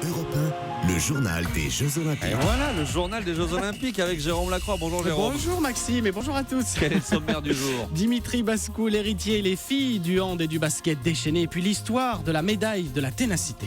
Europe 1, le journal des Jeux Olympiques. Et voilà, le journal des Jeux Olympiques avec Jérôme Lacroix. Bonjour Jérôme. Bonjour Maxime et bonjour à tous. Quel est le sommaire du jour? Dimitri Bascou, l'héritier, les filles du hand et du basket déchaîné, et puis l'histoire de la médaille de la ténacité.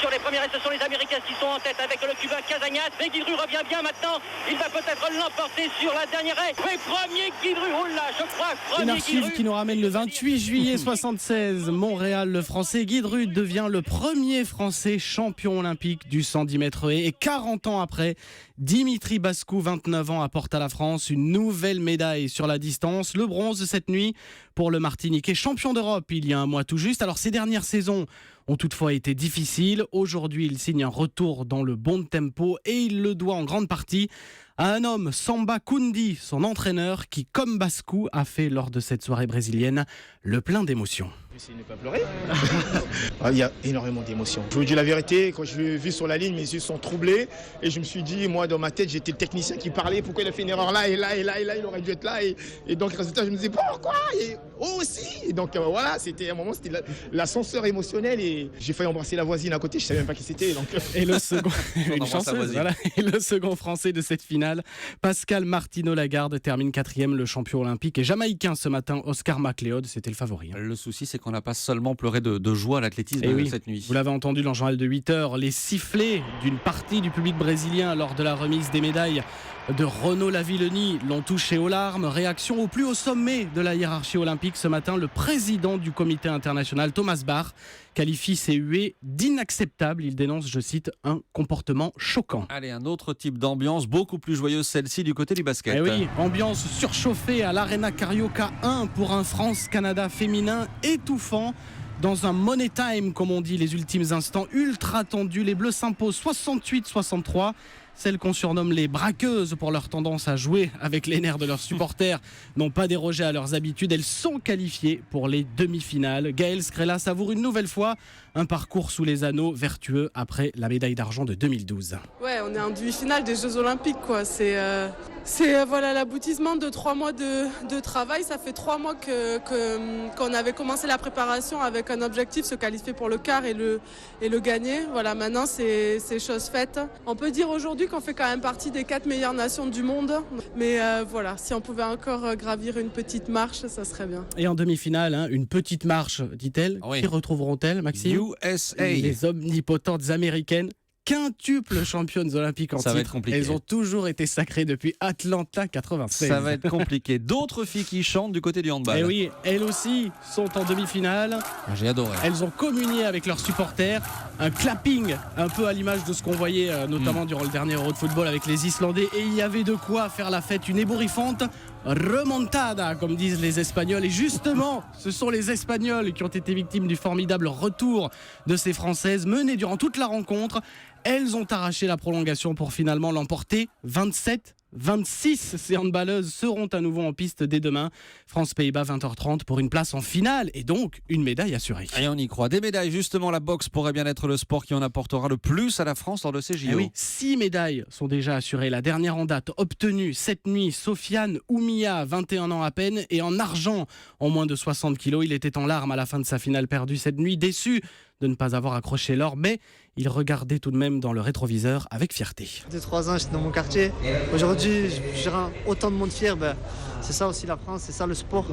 Sur les premiers, ce sont les Américains qui sont en tête avec le Cubain Casagnat. Mais Guidru revient bien maintenant. Il va peut-être l'emporter sur la dernière haie. Mais premier Guidru, oula, je crois. Une Premier archive Guidru qui nous ramène le 28 juillet 76. Montréal, le Français Guidru devient le premier Français champion olympique du 110 mètres haies. Et 40 ans après, Dimitri Bascou, 29 ans, apporte à la France une nouvelle médaille sur la distance. Le bronze cette nuit pour le Martiniquais, champion d'Europe il y a un mois tout juste. Alors ces dernières saisons ont toutefois été difficiles. Aujourd'hui, il signe un retour dans le bon tempo et il le doit en grande partie à un homme, Samba Kundi, son entraîneur, qui, comme Bascou, a fait lors de cette soirée brésilienne le plein d'émotions. J'essaie de ne pas pleurer. Il y a énormément d'émotions. Je vous dis la vérité, quand je l'ai vu sur la ligne, mes yeux sont troublés. Et je me suis dit, moi, dans ma tête, j'étais le technicien qui parlait. Pourquoi il a fait une erreur là et là et là et là, il aurait dû être là. Et donc, résultat, je me disais, pourquoi et aussi. Et donc, voilà, c'était un moment, c'était l'ascenseur émotionnel. Et j'ai failli embrasser la voisine à côté, je ne savais même pas qui c'était. Donc... Et le second, une chanceuse, voilà. Et le second Français de cette finale, Pascal Martino-Lagarde, termine 4e, le champion olympique. Et jamaïcain ce matin, Oscar McLeod, c'était le favori. Le souci, c'est qu'on n'a pas seulement pleuré de joie à l'athlétisme cette nuit. Vous l'avez entendu dans le journal de 8h, les sifflets d'une partie du public brésilien lors de la remise des médailles de Renaud Lavillenie l'ont touché aux larmes. Réaction au plus haut sommet de la hiérarchie olympique ce matin. Le président du comité international, Thomas Bach, qualifie ces huées d'inacceptables. Il dénonce, je cite, un comportement choquant. Allez, un autre type d'ambiance, beaucoup plus joyeuse, celle-ci du côté du basket. Eh oui, ambiance surchauffée à l'Arena Carioca 1 pour un France-Canada féminin étouffant. Dans un money time, comme on dit, les ultimes instants ultra tendus, les Bleus s'imposent 68-63. Celles qu'on surnomme les braqueuses pour leur tendance à jouer avec les nerfs de leurs supporters n'ont pas dérogé à leurs habitudes. Elles sont qualifiées pour les demi-finales. Gaëlle Scrella savoure une nouvelle fois un parcours sous les anneaux vertueux après la médaille d'argent de 2012. Ouais, on est en demi-finale des Jeux Olympiques, quoi. C'est voilà, l'aboutissement de 3 mois de travail. Ça fait 3 mois qu'on avait commencé la préparation avec un objectif, se qualifier pour le quart et le gagner. Voilà, maintenant c'est chose faite. On peut dire aujourd'hui qu'on fait quand même partie des 4 meilleures nations du monde. Mais voilà, si on pouvait encore gravir une petite marche, ça serait bien. Et en demi-finale, une petite marche, dit-elle. Oui. Qui retrouveront-elles, Maxime? USA. Les omnipotentes américaines. Quintuple championnes olympiques en Ça va être titre. compliqué. Elles ont toujours été sacrées depuis Atlanta 96. Ça va être compliqué. D'autres filles qui chantent du côté du handball. Et oui, elles aussi sont en demi-finale. J'ai adoré. Elles ont communié avec leurs supporters. Un clapping, un peu à l'image de ce qu'on voyait notamment durant le dernier Euro de football avec les Islandais. Et il y avait de quoi faire la fête, une ébouriffante remontada, comme disent les Espagnols. Et justement, ce sont les Espagnols qui ont été victimes du formidable retour de ces Françaises menées durant toute la rencontre. Elles ont arraché la prolongation pour finalement l'emporter 27-26. Ces handballeuses seront à nouveau en piste dès demain. France-Pays-Bas 20h30 pour une place en finale et donc une médaille assurée. Et on y croit. Des médailles, justement, la boxe pourrait bien être le sport qui en apportera le plus à la France lors de ces JO. Eh oui, 6 médailles sont déjà assurées. La dernière en date obtenue cette nuit, Sofiane Oumia, 21 ans à peine, et en argent en moins de 60 kilos. Il était en larmes à la fin de sa finale perdue cette nuit, déçu de ne pas avoir accroché l'or, mais il regardait tout de même dans le rétroviseur avec fierté. 2-3 ans, j'étais dans mon quartier. Aujourd'hui, j'ai autant de monde fier. C'est ça aussi la France, c'est ça le sport.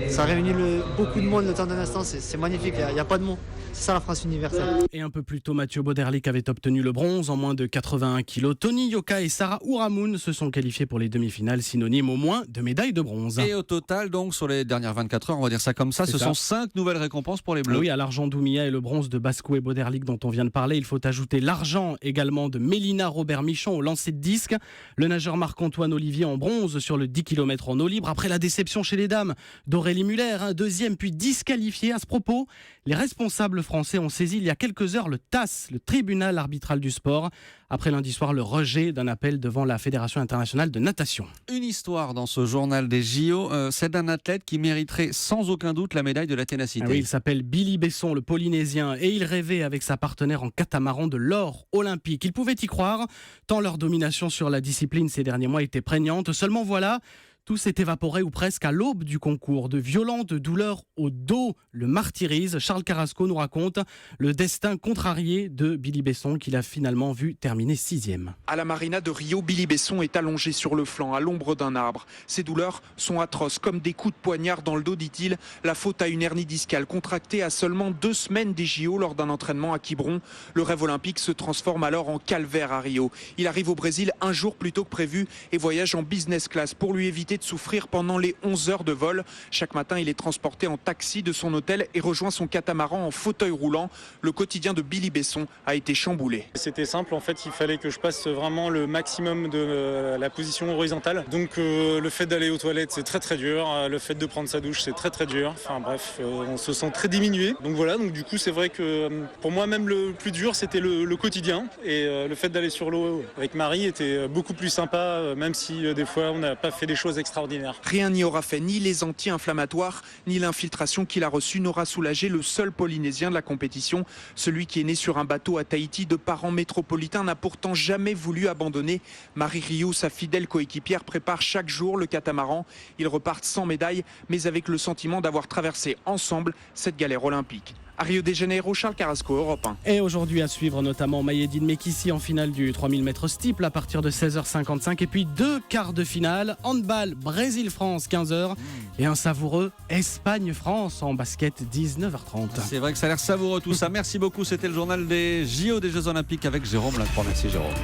Ça réunit beaucoup de monde le temps d'un instant, c'est magnifique, il n'y a pas de mots. C'est ça la France universelle. Et un peu plus tôt, Mathieu Bauderlic avait obtenu le bronze en moins de 81 kilos. Tony Yoka et Sarah Ouramoun se sont qualifiés pour les demi-finales, synonyme au moins de médailles de bronze. Et au total, donc, sur les dernières 24 heures, on va dire ça comme ça, sont 5 nouvelles récompenses pour les Bleus. Oui, à l'argent d'Oumia et le bronze de Bascou et Bauderlic dont on vient de parler, il faut ajouter l'argent également de Mélina Robert-Michon au lancer de disque. Le nageur Marc-Antoine Olivier en bronze sur le 10 km en eau libre. Après la déception chez les dames d'Aurélie Muller, deuxième puis disqualifiée. À ce propos, les responsables français ont saisi il y a quelques heures le TAS, le tribunal arbitral du sport, après lundi soir le rejet d'un appel devant la Fédération internationale de natation. Une histoire dans ce journal des JO, c'est d'un athlète qui mériterait sans aucun doute la médaille de la ténacité. Ah oui, il s'appelle Billy Besson, le Polynésien, et il rêvait avec sa partenaire en catamaran de l'or olympique. Il pouvait y croire, tant leur domination sur la discipline ces derniers mois était prégnante. Seulement voilà, Tout s'est évaporé ou presque à l'aube du concours. De violentes douleurs au dos le martyrisent. Charles Carrasco nous raconte le destin contrarié de Billy Besson qu'il a finalement vu terminer 6e. À la marina de Rio, Billy Besson est allongé sur le flanc à l'ombre d'un arbre. Ses douleurs sont atroces, comme des coups de poignard dans le dos, dit-il. La faute à une hernie discale contractée à seulement 2 semaines des JO lors d'un entraînement à Quiberon. Le rêve olympique se transforme alors en calvaire à Rio. Il arrive au Brésil un jour plus tôt que prévu et voyage en business class pour lui éviter de souffrir pendant les 11 heures de vol. Chaque matin, il est transporté en taxi de son hôtel et rejoint son catamaran en fauteuil roulant. Le quotidien de Billy Besson a été chamboulé. C'était simple, en fait, il fallait que je passe vraiment le maximum de la position horizontale. Donc le fait d'aller aux toilettes, c'est très dur. Le fait de prendre sa douche, c'est très dur. Enfin bref, on se sent très diminué. Donc voilà, donc du coup, c'est vrai que pour moi, même le plus dur, c'était le quotidien. Et le fait d'aller sur l'eau avec Marie était beaucoup plus sympa, même si des fois, on n'a pas fait des choses extraordinaires. Rien n'y aura fait, ni les anti-inflammatoires, ni l'infiltration qu'il a reçue n'aura soulagé le seul Polynésien de la compétition. Celui qui est né sur un bateau à Tahiti de parents métropolitains n'a pourtant jamais voulu abandonner. Marie Rio, sa fidèle coéquipière, prépare chaque jour le catamaran. Ils repartent sans médaille, mais avec le sentiment d'avoir traversé ensemble cette galère olympique. À Rio de Janeiro, Charles Carrasco, Europe 1. Et aujourd'hui à suivre notamment Mayedine Mekissi en finale du 3000 mètres steeple à partir de 16h55 et puis 2 quarts de finale, handball Brésil-France 15h et un savoureux Espagne-France en basket 19h30. C'est vrai que ça a l'air savoureux tout ça. Merci beaucoup, c'était le journal des JO des Jeux Olympiques avec Jérôme Lacroix. Merci Jérôme.